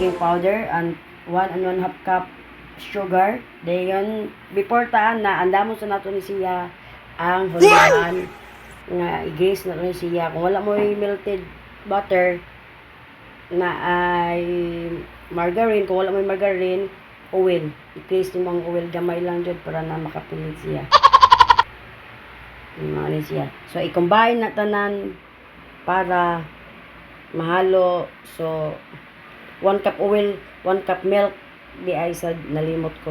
baking powder and 1 and 1/2 cup sugar. Dayon before taan na andamo sa nato ni siya ang hulihan nga i-grease na ni siya. Kung wala mo yung melted butter na ay margarine, kung wala mo yung margarine, oil. I-grease mo ang oil gamay lang jud para na makapilit siya. Ano siya. So i-combine na tanan para mahalo. So 1 cup oil, 1 cup milk, di ay sa nalimot ko.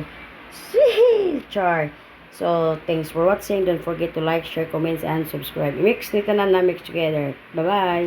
Char. So, thanks for watching. Don't forget to like, share, comments, and subscribe. Mix nito na mix together. Bye-bye.